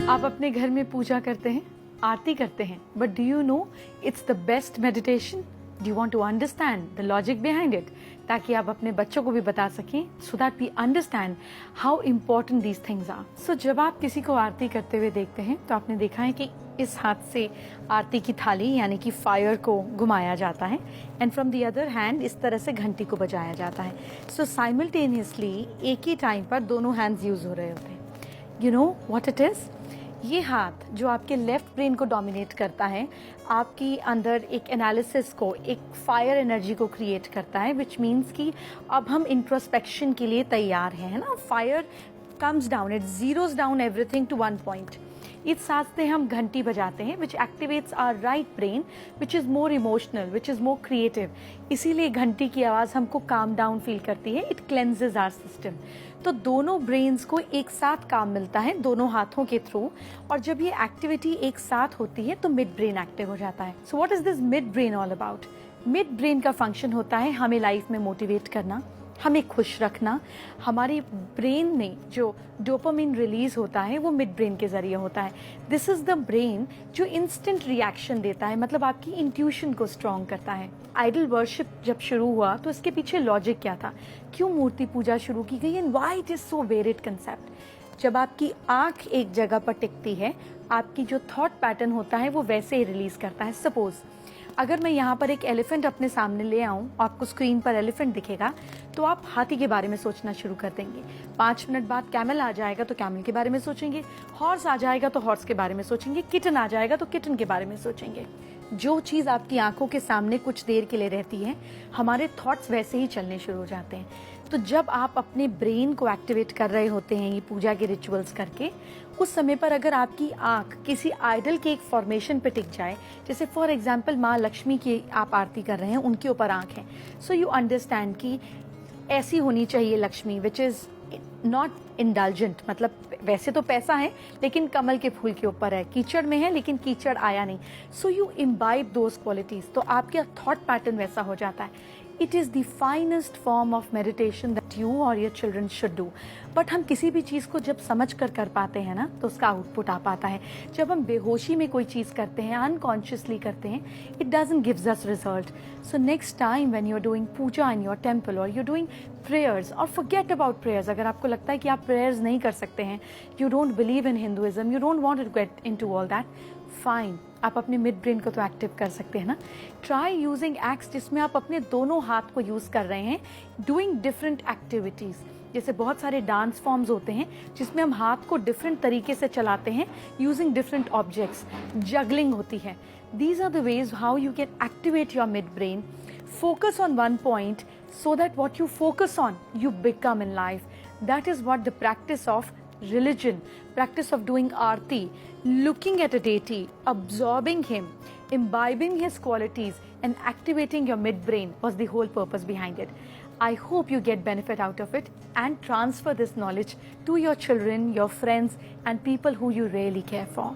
आप अपने घर में पूजा करते हैं, आरती करते हैं, but do you know it's the best meditation? Do you want to understand the logic behind it, ताकि आप अपने बच्चों को भी बता सकें, so that we understand how important these things are. So जब आप किसी को आरती करते हुए देखते हैं तो आपने देखा है कि इस हाथ से आरती की थाली यानी कि फायर को घुमाया जाता है and from the other hand इस तरह से घंटी को बजाया जाता है। सो साइमल्टेनियसली एक ही टाइम पर दोनों हैंड्स यूज हो रहे होते हैं। You know what it is? ये हाथ जो आपके लेफ्ट ब्रेन को डोमिनेट करता है, आपकी अंदर एक एनालिसिस को, एक फायर एनर्जी को क्रिएट करता है, विच मीन्स कि अब हम इंट्रोस्पेक्शन के लिए तैयार हैं, है ना। Fire comes down, it zeroes down everything to one point. इस साथ से हम घंटी बजाते हैं which activates our right brain which is more emotional, which is more creative. इसीलिए घंटी की आवाज़ हमको काम डाउन फील करती है, इट क्लेंजेज आवर सिस्टम। तो दोनों ब्रेन्स को एक साथ काम मिलता है दोनों हाथों के थ्रू, और जब ये एक्टिविटी एक साथ होती है तो मिड ब्रेन एक्टिव हो जाता है। So what is this mid brain all about? Mid brain का फंक्शन होता है हमें लाइफ में मोटिवेट करना, हमें खुश रखना। हमारे ब्रेन में जो डोपामिन रिलीज होता है वो मिड ब्रेन के जरिए होता है। दिस इज द ब्रेन जो इंस्टेंट रिएक्शन देता है, मतलब आपकी इंट्यूशन को स्ट्रॉन्ग करता है। आइडल वर्शिप जब शुरू हुआ तो इसके पीछे लॉजिक क्या था, क्यों मूर्ति पूजा शुरू की गई, and why it is so varied concept. जब आपकी आंख एक जगह पर टिकती है, आपकी जो थॉट पैटर्न होता है वो वैसे ही रिलीज करता है। सपोज अगर मैं यहाँ पर एक एलिफेंट अपने सामने ले आऊँ, आपको स्क्रीन पर एलिफेंट दिखेगा तो आप हाथी के बारे में सोचना शुरू कर देंगे। 5 मिनट बाद कैमल आ जाएगा तो कैमल के बारे में सोचेंगे, हॉर्स आ जाएगा तो हॉर्स के बारे में सोचेंगे, किटन आ जाएगा तो किटन के बारे में सोचेंगे। जो चीज़ आपकी आंखों के सामने कुछ देर के लिए रहती है, हमारे थॉट्स वैसे ही चलने शुरू हो जाते हैं। तो जब आप अपने ब्रेन को एक्टिवेट कर रहे होते हैं ये पूजा के रिचुअल्स करके, उस समय पर अगर आपकी आंख किसी आइडल के एक फॉर्मेशन पे टिक जाए, जैसे फॉर एग्जांपल माँ लक्ष्मी की आप आरती कर रहे हैं, उनके ऊपर आंख है, सो यू अंडरस्टैंड कि ऐसी होनी चाहिए Lakshmi which is not indulgent, मतलब वैसे तो पैसा है लेकिन कमल के फूल के ऊपर है, कीचड़ में है लेकिन कीचड़ आया नहीं। So you imbibe those qualities, तो आपका थॉट पैटर्न वैसा हो जाता है। It is the finest form of meditation that you और your children should do. But हम किसी भी चीज़ को जब समझ कर पाते हैं ना, तो उसका आउटपुट आ पाता है। जब हम बेहोशी में कोई चीज़ करते हैं, अनकॉन्शियसली करते हैं, it doesn't gives us result. So next time when you are doing puja in your temple और यू डूइंग प्रेयर्स, और फॉरगेट अबाउट प्रेयर्स, अगर आपको लगता है कि आप प्रेयर्स नहीं कर सकते हैं, you don't believe in Hinduism, you don't want to get into all that, fine, आप अपने मिड ब्रेन को तो एक्टिव कर सकते हैं ना। ट्राई यूजिंग एक्ट्स जिसमें आप अपने दोनों हाथ को यूज कर रहे हैं, डूइंग डिफरेंट एक्टिविटीज। जैसे बहुत सारे डांस फॉर्म्स होते हैं जिसमें हम हाथ को डिफरेंट तरीके से चलाते हैं यूजिंग डिफरेंट ऑब्जेक्ट्स, जगलिंग होती है। These are the ways how you can activate your mid brain. Focus on one point so that what you focus on, you become in life. That is what the practice of religion, practice of doing aarti, looking at a deity, absorbing him, imbibing his qualities and activating your midbrain was the whole purpose behind it. I hope you get benefit out of it and transfer this knowledge to your children, your friends and people who you really care for.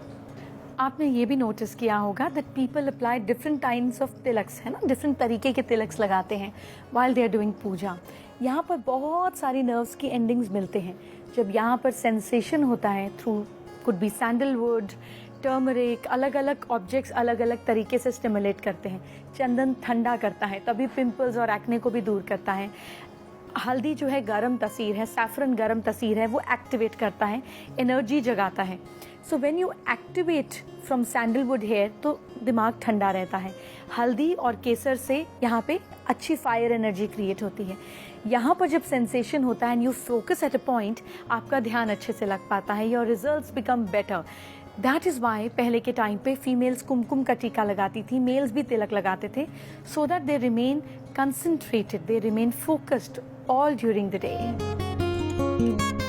आपने ये भी notice किया होगा that people apply different types of Tilak's, है ना, different तरीके के तिलक्स लगाते हैं वाइल दे आर डूइंग पूजा। यहाँ पर बहुत सारी नर्व्स की एंडिंग्स मिलते हैं। जब यहाँ पर सेंसेशन होता है through could be sandalwood, turmeric, अलग अलग ऑब्जेक्ट्स अलग अलग तरीके से स्टिमुलेट करते हैं। चंदन ठंडा करता है, तभी पिंपल्स और एक्ने को भी दूर करता है। हल्दी जो है गर्म तसीर है, सैफरन गर्म तसीर है, वो एक्टिवेट करता है, एनर्जी जगाता है। So when you activate from sandalwood hair तो दिमाग ठंडा रहता है। हल्दी और केसर से यहाँ पे अच्छी फायर एनर्जी क्रिएट होती है। यहाँ पर जब सेंसेशन होता है and you focus at a point, आपका ध्यान अच्छे से लग पाता है, your results become better. That is why पहले के टाइम पे फीमेल्स कुमकुम का टीका लगाती थी, मेल्स भी तिलक लगाते थे, so that they remain concentrated, they remain focused all during the day.